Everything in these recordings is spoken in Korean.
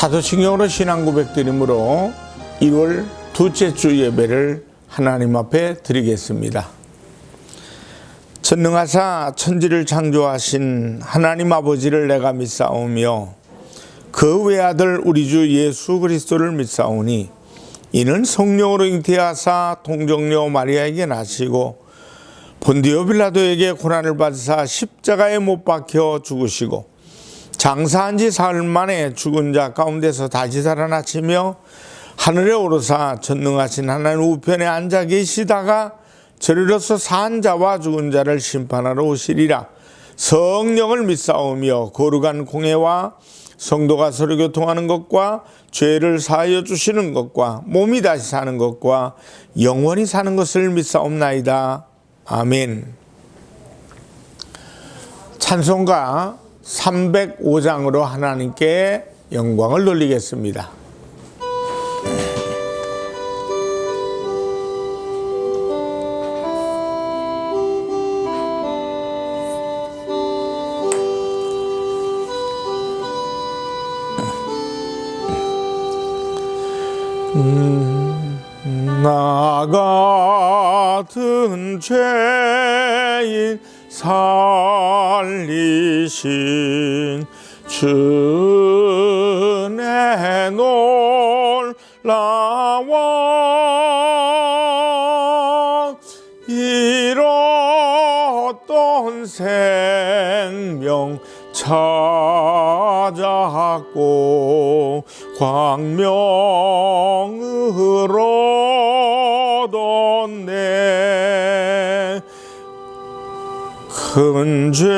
사도신경으로 신앙 고백드림으로 1월 둘째 주 예배를 하나님 앞에 드리겠습니다. 전능하사 천지를 창조하신 하나님 아버지를 내가 믿사오며 그 외아들 우리 주 예수 그리스도를 믿사오니 이는 성령으로 잉태하사 동정녀 마리아에게 나시고 본디오 빌라도에게 고난을 받으사 십자가에 못 박혀 죽으시고 장사한 지 사흘 만에 죽은 자 가운데서 다시 살아나시며 하늘에 오르사 전능하신 하나님 우편에 앉아 계시다가 저리로서 산 자와 죽은 자를 심판하러 오시리라. 성령을 믿사오며 거룩한 공회와 성도가 서로 교통하는 것과 죄를 사하여 주시는 것과 몸이 다시 사는 것과 영원히 사는 것을 믿사옵나이다. 아멘. 찬송가 305장으로 하나님께 영광을 돌리겠습니다. 나 같은 죄인 살리신 주의 놀라워 잃었던 생명 찾았고 광명으로 얻었네. 큰 죄악에서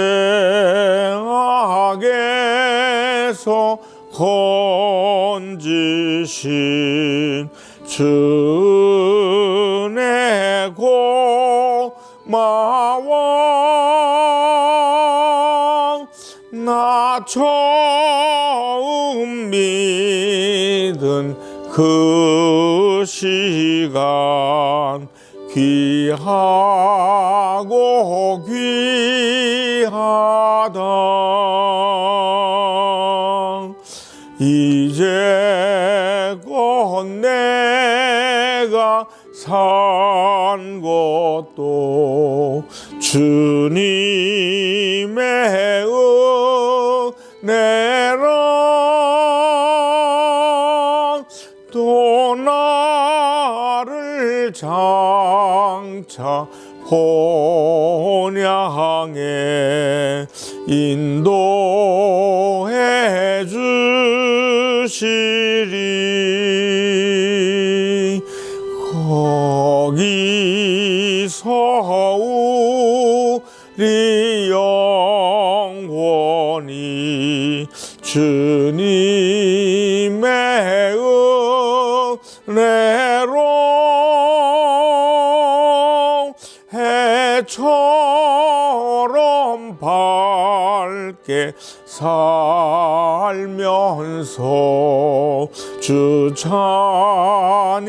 건지신 주의 고마워. 나 처음 믿은 그 시간 귀하고 귀하다. 이제껏 내가 산 것도 주님의 은혜라. 또 나를 장차 본향에 인도해 주시리. 거기서 우리 영원히 주님의 은혜로 해처럼 밝게 살면서 주 찬양하리라.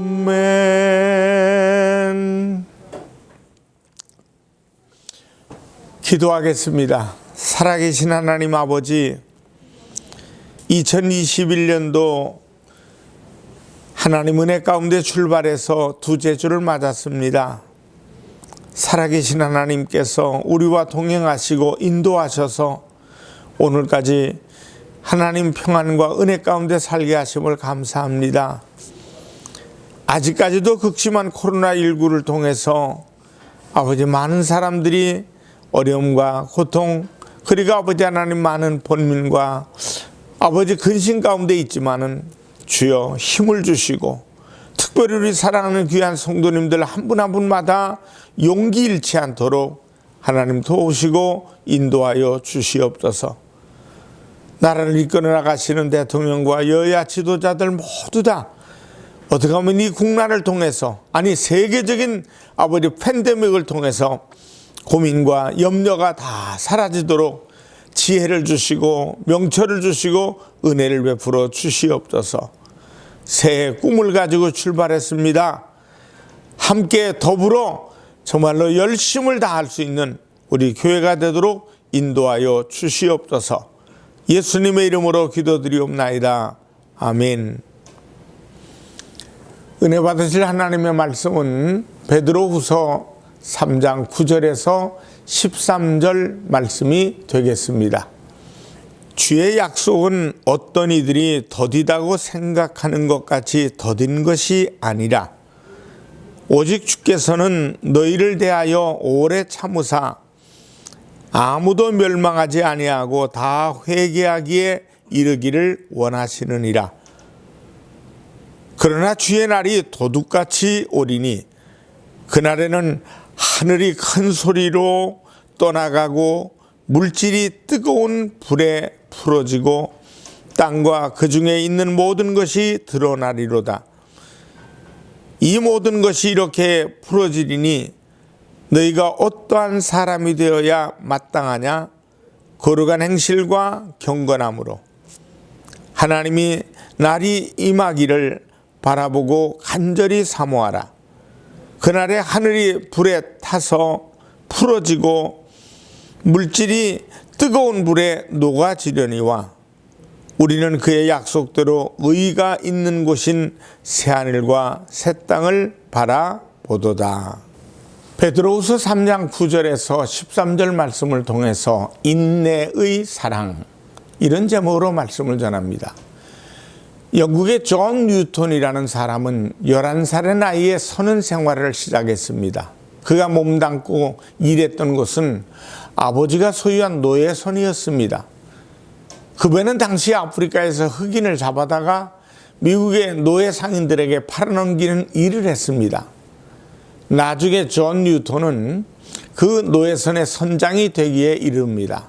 아멘. 기도하겠습니다. 살아계신 하나님 아버지, 2021년도 하나님 은혜 가운데 출발해서 두째 주를 맞았습니다. 살아계신 하나님께서 우리와 동행하시고 인도하셔서 오늘까지 하나님 평안과 은혜 가운데 살게 하심을 감사합니다. 아직까지도 극심한 코로나19를 통해서 아버지 많은 사람들이 어려움과 고통, 그리고 아버지 하나님 많은 본민과 아버지 근심 가운데 있지만은 주여 힘을 주시고 특별히 우리 사랑하는 귀한 성도님들 한 분 한 분마다 용기 잃지 않도록 하나님 도우시고 인도하여 주시옵소서. 나라를 이끌어 나가시는 대통령과 여야 지도자들 모두 다 어떻게 하면 이 국난을 통해서, 아니 세계적인 아버지 팬데믹을 통해서 고민과 염려가 다 사라지도록 지혜를 주시고 명철을 주시고 은혜를 베풀어 주시옵소서. 새해 꿈을 가지고 출발했습니다. 함께 더불어 정말로 열심을 다할 수 있는 우리 교회가 되도록 인도하여 주시옵소서. 예수님의 이름으로 기도드리옵나이다. 아멘. 은혜 받으실 하나님의 말씀은 베드로후서 3장 9절에서 13절 말씀이 되겠습니다. 주의 약속은 어떤 이들이 더디다고 생각하는 것 같이 더딘 것이 아니라 오직 주께서는 너희를 대하여 오래 참으사 아무도 멸망하지 아니하고 다 회개하기에 이르기를 원하시느니라. 그러나 주의 날이 도둑같이 오리니 그날에는 하늘이 큰 소리로 떠나가고 물질이 뜨거운 불에 풀어지고 땅과 그 중에 있는 모든 것이 드러나리로다. 이 모든 것이 이렇게 풀어지리니 너희가 어떠한 사람이 되어야 마땅하냐? 거룩한 행실과 경건함으로 하나님이 날이 임하기를 바라보고 간절히 사모하라. 그날에 하늘이 불에 타서 풀어지고 물질이 뜨거운 불에 녹아지려니와 우리는 그의 약속대로 의가 있는 곳인 새하늘과 새 땅을 바라보도다. 베드로후서 3장 9절에서 13절 말씀을 통해서 인내의 사랑, 이런 제목으로 말씀을 전합니다. 영국의 존 뉴턴이라는 사람은 11살의 나이에 선은 생활을 시작했습니다. 그가 몸담고 일했던 곳은 아버지가 소유한 노예선이었습니다. 그 배는 당시 아프리카에서 흑인을 잡아다가 미국의 노예 상인들에게 팔아넘기는 일을 했습니다. 나중에 존 뉴턴은 그 노예선의 선장이 되기에 이릅니다.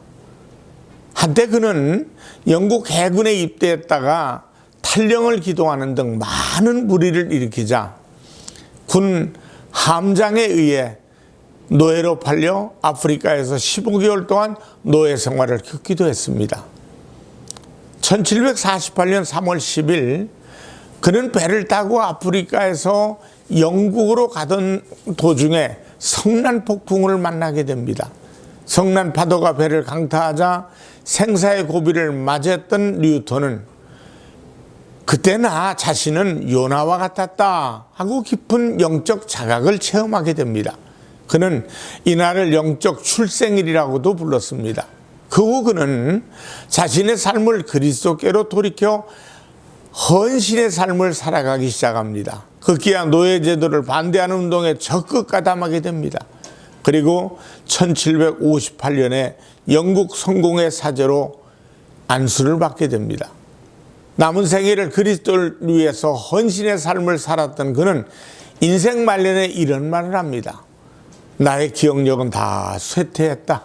한때 그는 영국 해군에 입대했다가 탈영을 기도하는 등 많은 무리를 일으키자 군 함장에 의해 노예로 팔려 아프리카에서 15개월 동안 노예 생활을 겪기도 했습니다. 1748년 3월 10일 그는 배를 타고 아프리카에서 영국으로 가던 도중에 성난 폭풍을 만나게 됩니다. 성난 파도가 배를 강타하자 생사의 고비를 맞이했던 뉴턴은 그때 나 자신은 요나와 같았다 하고 깊은 영적 자각을 체험하게 됩니다. 그는 이날을 영적 출생일이라고도 불렀습니다. 그 후 그는 자신의 삶을 그리스도께로 돌이켜 헌신의 삶을 살아가기 시작합니다. 급기야 노예제도를 반대하는 운동에 적극 가담하게 됩니다. 그리고 1758년에 영국 성공의 사제로 안수를 받게 됩니다. 남은 생애를 그리스도를 위해서 헌신의 삶을 살았던 그는 인생 말년에 이런 말을 합니다. 나의 기억력은 다 쇠퇴했다.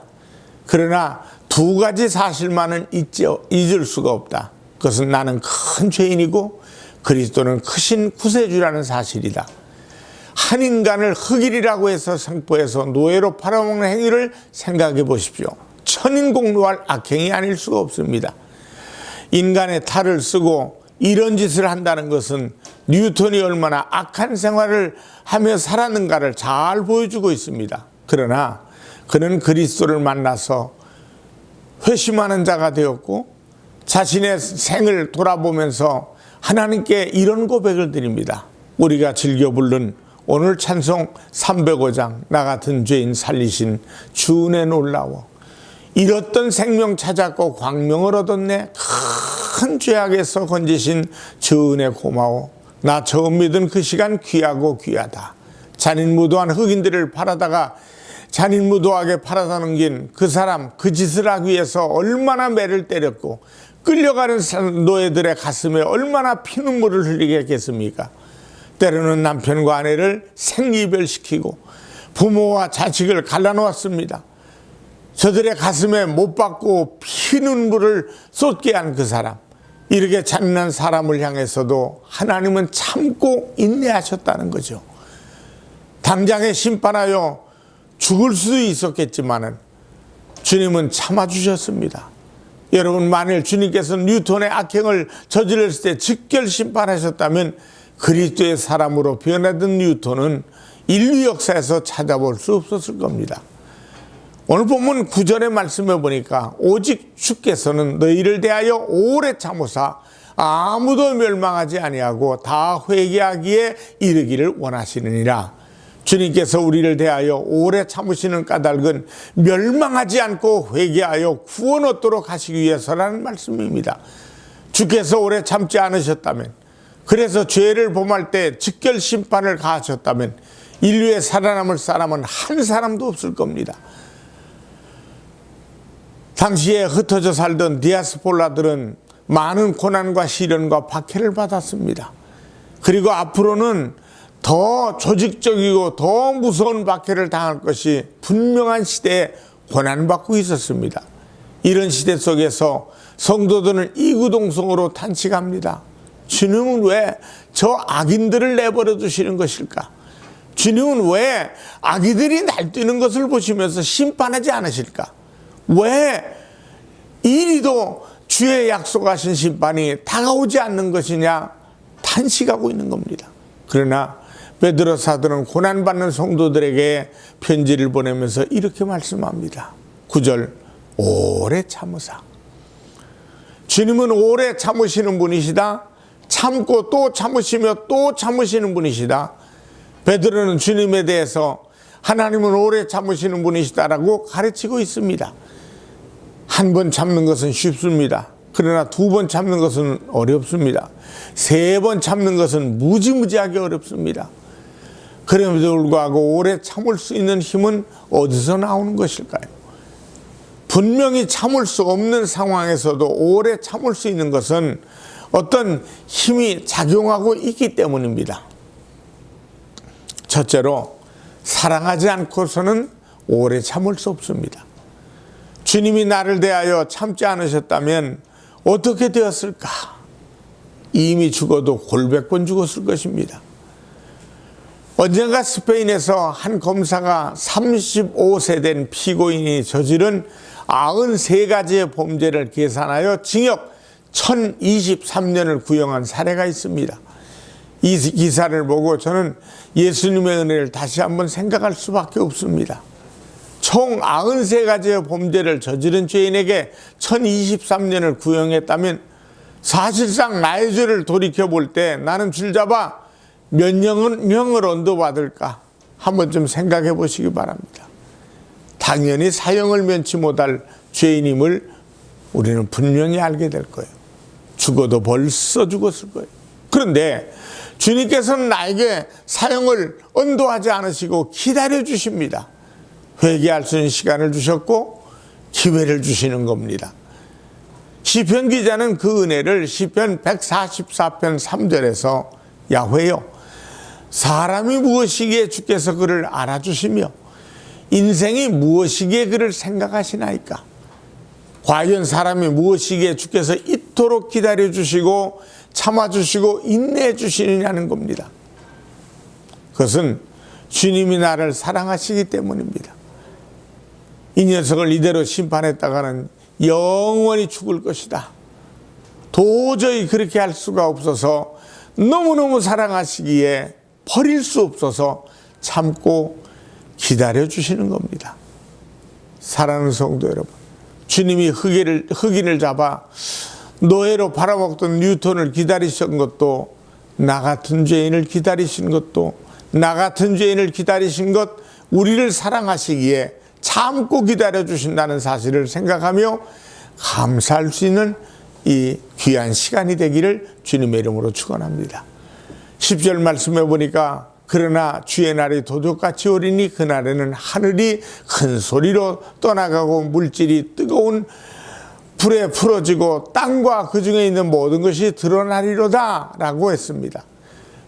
그러나 두 가지 사실만은 잊을 수가 없다. 그것은 나는 큰 죄인이고 그리스도는 크신 구세주라는 사실이다. 한 인간을 흑인이라고 해서 생포해서 노예로 팔아먹는 행위를 생각해 보십시오. 천인공노할 악행이 아닐 수가 없습니다. 인간의 탈을 쓰고 이런 짓을 한다는 것은 뉴턴이 얼마나 악한 생활을 하며 살았는가를 잘 보여주고 있습니다. 그러나 그는 그리스도를 만나서 회심하는 자가 되었고 자신의 생을 돌아보면서 하나님께 이런 고백을 드립니다. 우리가 즐겨 부른 오늘 찬송 305장 나 같은 죄인 살리신 주 은혜 놀라워 잃었던 생명 찾았고 광명을 얻었네 큰 죄악에서 건지신 주 은혜 고마워 나 처음 믿은 그 시간 귀하고 귀하다. 잔인무도한 흑인들을 팔아다가 잔인무도하게 팔아다 넘긴 그 사람 그 짓을 하기 위해서 얼마나 매를 때렸고 끌려가는 노예들의 가슴에 얼마나 피눈물을 흘리게 했겠습니까? 때로는 남편과 아내를 생이별시키고 부모와 자식을 갈라놓았습니다. 저들의 가슴에 못 박고 피눈물을 쏟게 한 그 사람, 이렇게 잔인한 사람을 향해서도 하나님은 참고 인내하셨다는 거죠. 당장에 심판하여 죽을 수도 있었겠지만은 주님은 참아주셨습니다. 여러분, 만일 주님께서 뉴턴의 악행을 저질렀을 때 직결 심판하셨다면 그리스도의 사람으로 변하던 뉴턴은 인류 역사에서 찾아볼 수 없었을 겁니다. 오늘 본문 9절의 말씀에 보니까 오직 주께서는 너희를 대하여 오래 참으사 아무도 멸망하지 아니하고 다 회개하기에 이르기를 원하시느니라. 주님께서 우리를 대하여 오래 참으시는 까닭은 멸망하지 않고 회개하여 구원 얻도록 하시기 위해서라는 말씀입니다. 주께서 오래 참지 않으셨다면, 그래서 죄를 범할 때 즉결 심판을 가하셨다면 인류에 살아남을 사람은 한 사람도 없을 겁니다. 당시에 흩어져 살던 디아스폴라들은 많은 고난과 시련과 박해를 받았습니다. 그리고 앞으로는 더 조직적이고 더 무서운 박해를 당할 것이 분명한 시대에 고난받고 있었습니다. 이런 시대 속에서 성도들은 이구동성으로 탄식합니다. 주님은 왜 저 악인들을 내버려 두시는 것일까? 주님은 왜 아기들이 날뛰는 것을 보시면서 심판하지 않으실까? 왜 이리도 주의 약속하신 심판이 다가오지 않는 것이냐 탄식하고 있는 겁니다. 그러나 베드로 사도는 고난받는 성도들에게 편지를 보내면서 이렇게 말씀합니다. 9절, 오래 참으사. 주님은 오래 참으시는 분이시다. 참고 또 참으시며 또 참으시는 분이시다. 베드로는 주님에 대해서 하나님은 오래 참으시는 분이시다라고 가르치고 있습니다. 한 번 참는 것은 쉽습니다. 그러나 두 번 참는 것은 어렵습니다. 세 번 참는 것은 무지무지하게 어렵습니다. 그럼에도 불구하고 오래 참을 수 있는 힘은 어디서 나오는 것일까요? 분명히 참을 수 없는 상황에서도 오래 참을 수 있는 것은 어떤 힘이 작용하고 있기 때문입니다. 첫째로, 사랑하지 않고서는 오래 참을 수 없습니다. 주님이 나를 대하여 참지 않으셨다면 어떻게 되었을까? 이미 죽어도 골백번 죽었을 것입니다. 언젠가 스페인에서 한 검사가 35세 된 피고인이 저지른 93가지의 범죄를 계산하여 징역 1023년을 구형한 사례가 있습니다. 이 기사를 보고 저는 예수님의 은혜를 다시 한번 생각할 수밖에 없습니다. 총 93가지의 범죄를 저지른 죄인에게 1023년을 구형했다면 사실상 나의 죄를 돌이켜볼 때 나는 줄잡아 몇 명을 언도받을까 한번 좀 생각해 보시기 바랍니다. 당연히 사형을 면치 못할 죄인임을 우리는 분명히 알게 될 거예요. 죽어도 벌써 죽었을 거예요. 그런데 주님께서는 나에게 사형을 언도하지 않으시고 기다려 주십니다. 회개할 수 있는 시간을 주셨고 기회를 주시는 겁니다. 시편 기자는 그 은혜를 시편 144편 3절에서 야훼여 사람이 무엇이기에 주께서 그를 알아주시며 인생이 무엇이기에 그를 생각하시나이까? 과연 사람이 무엇이기에 주께서 이토록 기다려주시고 참아주시고 인내해주시느냐는 겁니다. 그것은 주님이 나를 사랑하시기 때문입니다. 이 녀석을 이대로 심판했다가는 영원히 죽을 것이다. 도저히 그렇게 할 수가 없어서 너무너무 사랑하시기에 버릴 수 없어서 참고 기다려주시는 겁니다. 사랑하는 성도 여러분, 주님이 흑인을 잡아 노예로 팔아먹던 뉴턴을 기다리신 것도, 나 같은 죄인을 기다리신 것도, 나 같은 죄인을 기다리신 것, 우리를 사랑하시기에 참고 기다려주신다는 사실을 생각하며 감사할 수 있는 이 귀한 시간이 되기를 주님의 이름으로 축원합니다. 10절 말씀해 보니까 그러나 주의 날이 도적같이 오리니 그날에는 하늘이 큰 소리로 떠나가고 물질이 뜨거운 불에 풀어지고 땅과 그 중에 있는 모든 것이 드러나리로다 라고 했습니다.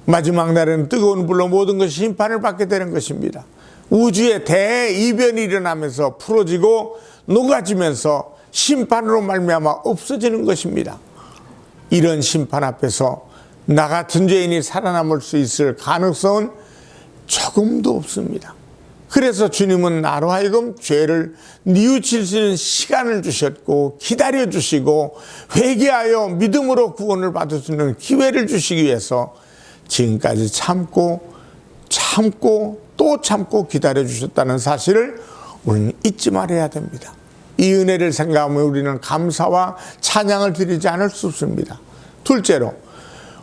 마지막 날에는 뜨거운 불로 모든 것이 심판을 받게 되는 것입니다. 우주의 대이변이 일어나면서 풀어지고 녹아지면서 심판으로 말미암아 없어지는 것입니다. 이런 심판 앞에서 나 같은 죄인이 살아남을 수 있을 가능성은 조금도 없습니다. 그래서 주님은 나로 하여금 죄를 뉘우칠 수 있는 시간을 주셨고 기다려주시고 회개하여 믿음으로 구원을 받을 수 있는 기회를 주시기 위해서 지금까지 참고 또 참고 기다려주셨다는 사실을 우리는 잊지 말아야 됩니다. 이 은혜를 생각하면 우리는 감사와 찬양을 드리지 않을 수 없습니다. 둘째로,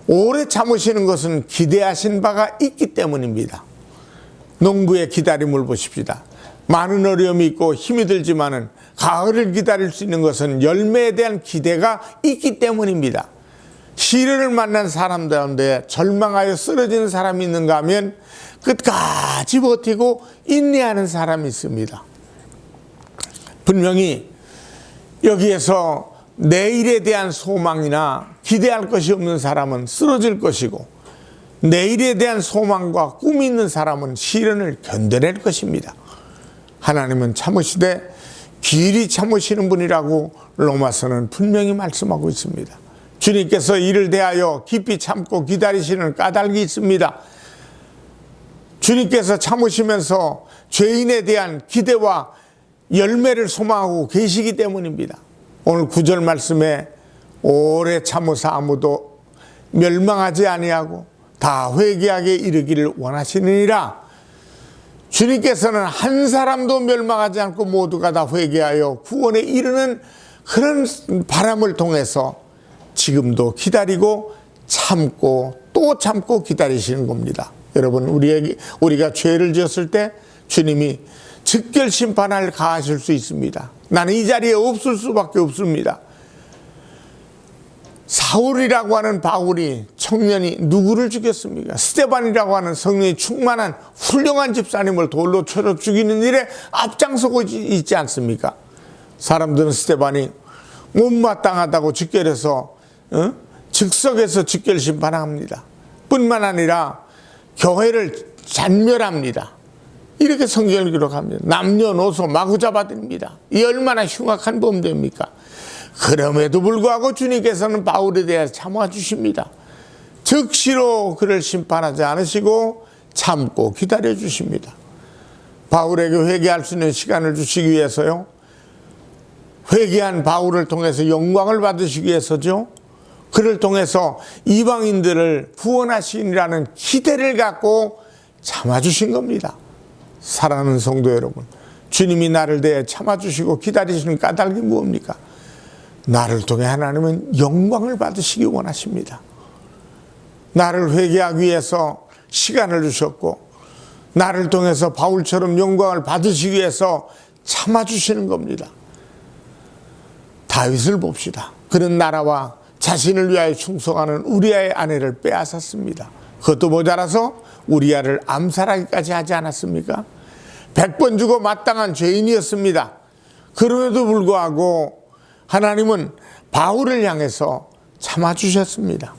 오래 참으시는 것은 기대하신 바가 있기 때문입니다. 농부의 기다림을 보십시다. 많은 어려움이 있고 힘이 들지만은 가을을 기다릴 수 있는 것은 열매에 대한 기대가 있기 때문입니다. 시련을 만난 사람 가운데 절망하여 쓰러지는 사람이 있는가 하면 끝까지 버티고 인내하는 사람이 있습니다. 분명히 여기에서 내일에 대한 소망이나 기대할 것이 없는 사람은 쓰러질 것이고, 내일에 대한 소망과 꿈이 있는 사람은 시련을 견뎌낼 것입니다. 하나님은 참으시되 길이 참으시는 분이라고 로마서는 분명히 말씀하고 있습니다. 주님께서 이를 대하여 깊이 참고 기다리시는 까닭이 있습니다. 주님께서 참으시면서 죄인에 대한 기대와 열매를 소망하고 계시기 때문입니다. 오늘 9절 말씀에 오래 참으사 아무도 멸망하지 아니하고 다 회개하게 이르기를 원하시느니라. 주님께서는 한 사람도 멸망하지 않고 모두가 다 회개하여 구원에 이르는 그런 바람을 통해서 지금도 기다리고 참고 또 참고 기다리시는 겁니다. 여러분, 우리가 죄를 지었을 때 주님이 즉결 심판을 가하실 수 있습니다. 나는 이 자리에 없을 수밖에 없습니다. 사울이라고 하는 바울이 청년이 누구를 죽였습니까? 스데반이라고 하는 성령이 충만한 훌륭한 집사님을 돌로 쳐서 죽이는 일에 앞장서고 있지 않습니까? 사람들은 스데반이 못마땅하다고 즉결해서 즉석에서 즉결 심판합니다. 뿐만 아니라 교회를 잔멸합니다. 이렇게 성경을 기록합니다. 남녀노소 마구 잡아들입니다. 이 얼마나 흉악한 범죄입니까? 그럼에도 불구하고 주님께서는 바울에 대해 참아주십니다. 즉시로 그를 심판하지 않으시고 참고 기다려주십니다. 바울에게 회개할 수 있는 시간을 주시기 위해서요. 회개한 바울을 통해서 영광을 받으시기 위해서죠. 그를 통해서 이방인들을 구원하시리라는 기대를 갖고 참아주신 겁니다. 사랑하는 성도 여러분, 주님이 나를 대해 참아주시고 기다리시는 까닭이 무엇입니까? 나를 통해 하나님은 영광을 받으시기 원하십니다. 나를 회개하기 위해서 시간을 주셨고, 나를 통해서 바울처럼 영광을 받으시기 위해서 참아주시는 겁니다. 다윗을 봅시다. 그는 나라와 자신을 위하여 충성하는 우리아의 아내를 빼앗았습니다. 그것도 모자라서 우리아를 암살하기까지 하지 않았습니까? 100번 주고 마땅한 죄인이었습니다. 그럼에도 불구하고 하나님은 바울을 향해서 참아주셨습니다.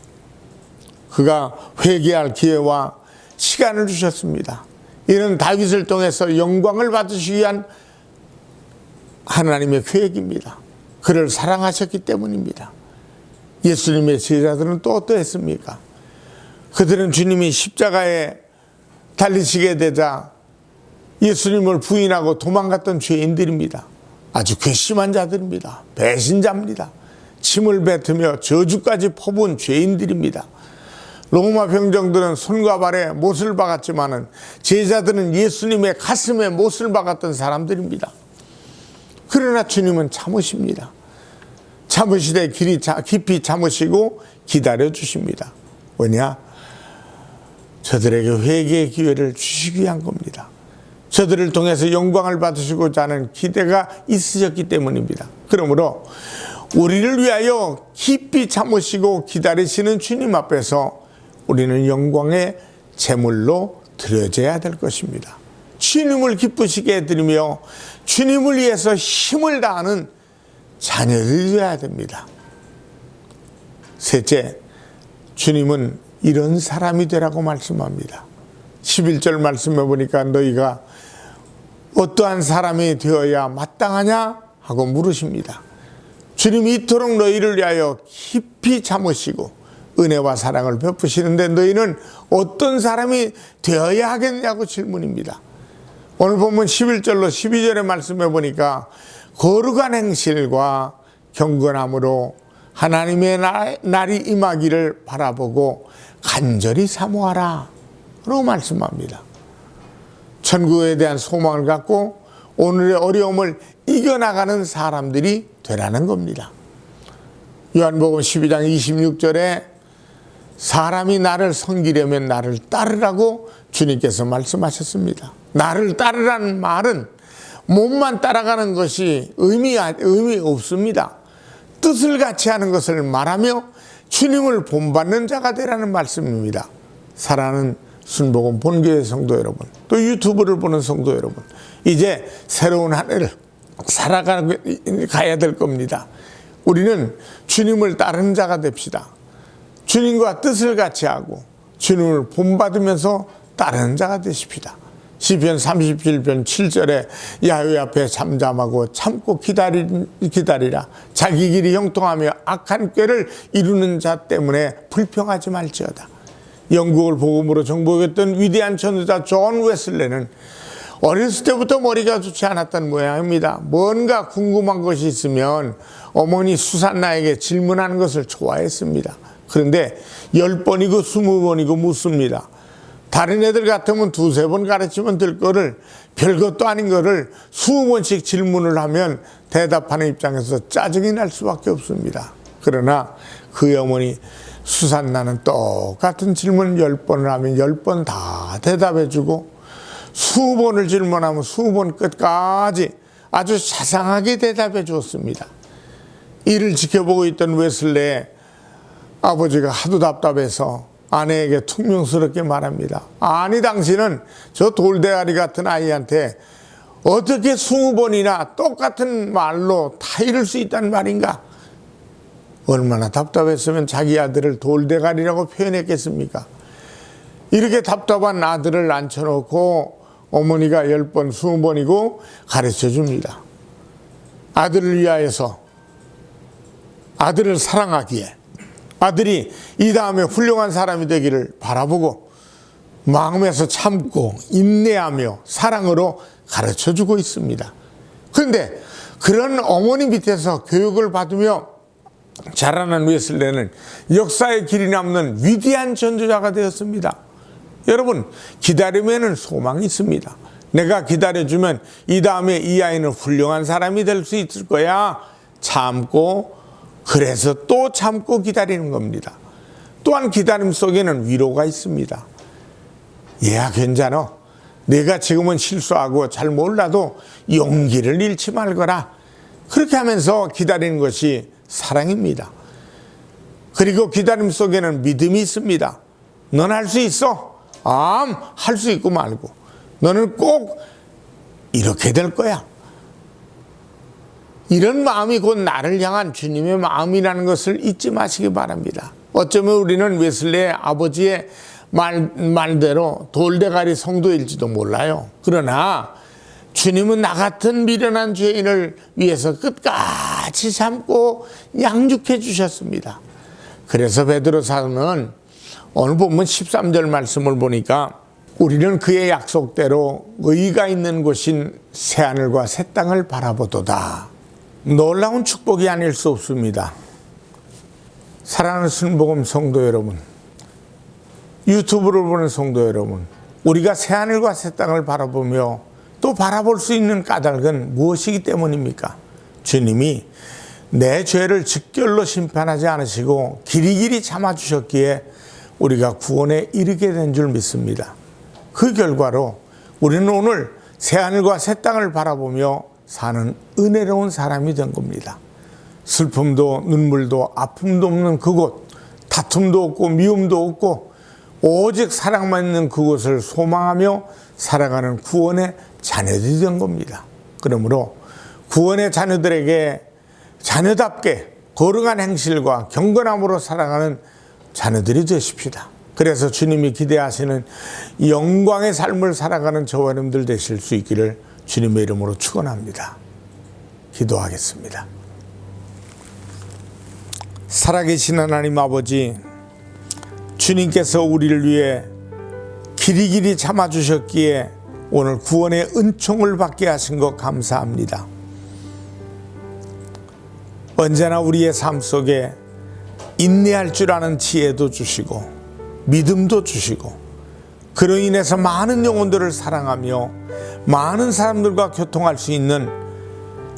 그가 회개할 기회와 시간을 주셨습니다. 이는 다윗을 통해서 영광을 받으시기 위한 하나님의 계획입니다. 그를 사랑하셨기 때문입니다. 예수님의 제자들은 또 어떠했습니까? 그들은 주님이 십자가에 달리시게 되자 예수님을 부인하고 도망갔던 죄인들입니다. 아주 괘씸한 자들입니다. 배신자입니다. 침을 뱉으며 저주까지 퍼부은 죄인들입니다. 로마 병정들은 손과 발에 못을 박았지만은 제자들은 예수님의 가슴에 못을 박았던 사람들입니다. 그러나 주님은 참으십니다. 참으시되 깊이 참으시고 기다려 주십니다. 왜냐? 저들에게 회개의 기회를 주시기 위한 겁니다. 저들을 통해서 영광을 받으시고자 하는 기대가 있으셨기 때문입니다. 그러므로 우리를 위하여 깊이 참으시고 기다리시는 주님 앞에서 우리는 영광의 제물로 드려져야 될 것입니다. 주님을 기쁘시게 해드리며 주님을 위해서 힘을 다하는 자녀들이 되어야 됩니다. 셋째, 주님은 이런 사람이 되라고 말씀합니다. 11절 말씀해 보니까 너희가 어떠한 사람이 되어야 마땅하냐 하고 물으십니다. 주님이 이토록 너희를 위하여 깊이 참으시고 은혜와 사랑을 베푸시는데 너희는 어떤 사람이 되어야 하겠냐고 질문입니다. 오늘 보면 11절로 12절의 말씀해 보니까 거룩한 행실과 경건함으로 하나님의 날이 임하기를 바라보고 간절히 사모하라 라고 말씀합니다. 천국에 대한 소망을 갖고 오늘의 어려움을 이겨나가는 사람들이 되라는 겁니다. 요한복음 12장 26절에 사람이 나를 섬기려면 나를 따르라고 주님께서 말씀하셨습니다. 나를 따르라는 말은 몸만 따라가는 것이 의미 없습니다. 뜻을 같이 하는 것을 말하며 주님을 본받는 자가 되라는 말씀입니다. 사랑하는 순복음 본교회 성도 여러분, 또 유튜브를 보는 성도 여러분, 이제 새로운 한 해를 살아가야 될 겁니다. 우리는 주님을 따르는 자가 됩시다. 주님과 뜻을 같이 하고 주님을 본받으면서 따르는 자가 되십시다. 시편 37편 7절에 야훼 앞에 잠잠하고 참고 기다리라. 자기 길이 형통하며 악한 꾀를 이루는 자 때문에 불평하지 말지어다. 영국을 복음으로 정복했던 위대한 천주자 존 웨슬레는 어렸을 때부터 머리가 좋지 않았던 모양입니다. 뭔가 궁금한 것이 있으면 어머니 수산나에게 질문하는 것을 좋아했습니다. 그런데 10번이고 20번이고 묻습니다. 다른 애들 같으면 2-3번 가르치면 될 거를, 별것도 아닌 거를 20번씩 질문을 하면 대답하는 입장에서 짜증이 날 수밖에 없습니다. 그러나 그의 어머니 수산나는 똑같은 질문 10번을 하면 10번 다 대답해주고, 20번을 질문하면 20번 끝까지 아주 자상하게 대답해 주었습니다. 이를 지켜보고 있던 웨슬레의 아버지가 하도 답답해서 아내에게 퉁명스럽게 말합니다. 아니, 당신은 저 돌대가리 같은 아이한테 어떻게 20번이나 똑같은 말로 타이를 수 있단 말인가? 얼마나 답답했으면 자기 아들을 돌대가리라고 표현했겠습니까? 이렇게 답답한 아들을 앉혀놓고 어머니가 10번, 20번이고 가르쳐 줍니다. 아들을 위하여서, 아들을 사랑하기에, 아들이 이 다음에 훌륭한 사람이 되기를 바라보고 마음에서 참고 인내하며 사랑으로 가르쳐 주고 있습니다. 그런데 그런 어머니 밑에서 교육을 받으며 자라난 웨슬레는 역사의 길이 남는 위대한 전도자가 되었습니다. 여러분, 기다리면은 소망이 있습니다. 내가 기다려주면 이 다음에 이 아이는 훌륭한 사람이 될 수 있을 거야. 참고, 그래서 또 참고 기다리는 겁니다. 또한 기다림 속에는 위로가 있습니다. 얘야, 괜찮아. 내가 지금은 실수하고 잘 몰라도 용기를 잃지 말거라. 그렇게 하면서 기다리는 것이 사랑입니다. 그리고 기다림 속에는 믿음이 있습니다. 넌 할 수 있어. 할 수 있고 말고. 너는 꼭 이렇게 될 거야. 이런 마음이 곧 나를 향한 주님의 마음이라는 것을 잊지 마시기 바랍니다. 어쩌면 우리는 웨슬레의 아버지의 말대로 돌대가리 성도일지도 몰라요. 그러나 주님은 나 같은 미련한 죄인을 위해서 끝까지 참고 양육해 주셨습니다. 그래서 베드로사는 오늘 본문 13절 말씀을 보니까 우리는 그의 약속대로 의가 있는 곳인 새하늘과 새 땅을 바라보도다. 놀라운 축복이 아닐 수 없습니다. 사랑하는 순복음 성도 여러분, 유튜브를 보는 성도 여러분, 우리가 새하늘과 새 땅을 바라보며 또 바라볼 수 있는 까닭은 무엇이기 때문입니까? 주님이 내 죄를 즉결로 심판하지 않으시고 길이길이 참아주셨기에 우리가 구원에 이르게 된 줄 믿습니다. 그 결과로 우리는 오늘 새하늘과 새 땅을 바라보며 사는 은혜로운 사람이 된 겁니다. 슬픔도 눈물도 아픔도 없는 그곳, 다툼도 없고 미움도 없고 오직 사랑만 있는 그곳을 소망하며 살아가는 구원의 자녀들이 된 겁니다. 그러므로 구원의 자녀들에게 자녀답게 거룩한 행실과 경건함으로 살아가는 자녀들이 되십시다. 그래서 주님이 기대하시는 영광의 삶을 살아가는 저와 여러분들 되실 수 있기를 주님의 이름으로 축원합니다. 기도하겠습니다. 살아계신 하나님 아버지, 주님께서 우리를 위해 길이길이 참아주셨기에 오늘 구원의 은총을 받게 하신 것 감사합니다. 언제나 우리의 삶 속에 인내할 줄 아는 지혜도 주시고 믿음도 주시고 그로 인해서 많은 영혼들을 사랑하며 많은 사람들과 교통할 수 있는,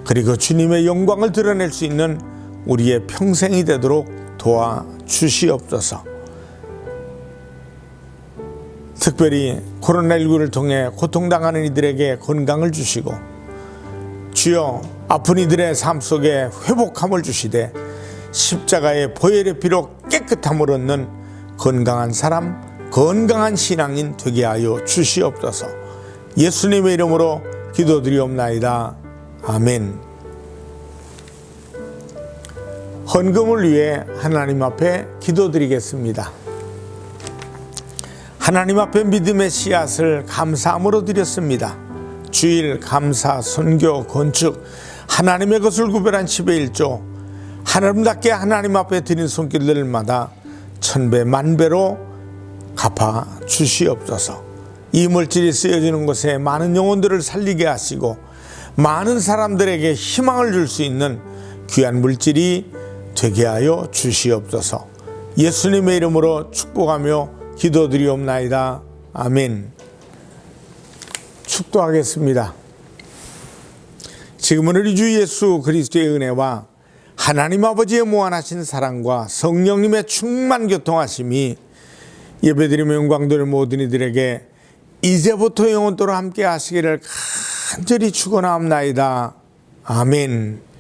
그리고 주님의 영광을 드러낼 수 있는 우리의 평생이 되도록 도와주시옵소서. 특별히 코로나19를 통해 고통당하는 이들에게 건강을 주시고, 주여 아픈 이들의 삶 속에 회복함을 주시되 십자가의 보혈의 피로 깨끗함을 얻는 건강한 사람, 건강한 신앙인 되게 하여 주시옵소서. 예수님의 이름으로 기도드리옵나이다. 아멘. 헌금을 위해 하나님 앞에 기도드리겠습니다. 하나님 앞에 믿음의 씨앗을 감사함으로 드렸습니다. 주일, 감사, 선교, 건축, 하나님의 것을 구별한 10의 1조, 하나님답게 하나님 앞에 드린 손길들마다 1000배 만배로 갚아 주시옵소서. 이 물질이 쓰여지는 곳에 많은 영혼들을 살리게 하시고 많은 사람들에게 희망을 줄 수 있는 귀한 물질이 되게 하여 주시옵소서. 예수님의 이름으로 축복하며 기도드리옵나이다. 아멘. 축도하겠습니다. 지금은 우리 주 예수 그리스도의 은혜와 하나님 아버지의 무한하신 사랑과 성령님의 충만 교통하심이 예배드리며 영광 돌릴 모든 이들에게 이제부터 영원토록 함께 하시기를 간절히 축원하옵나이다. 아멘.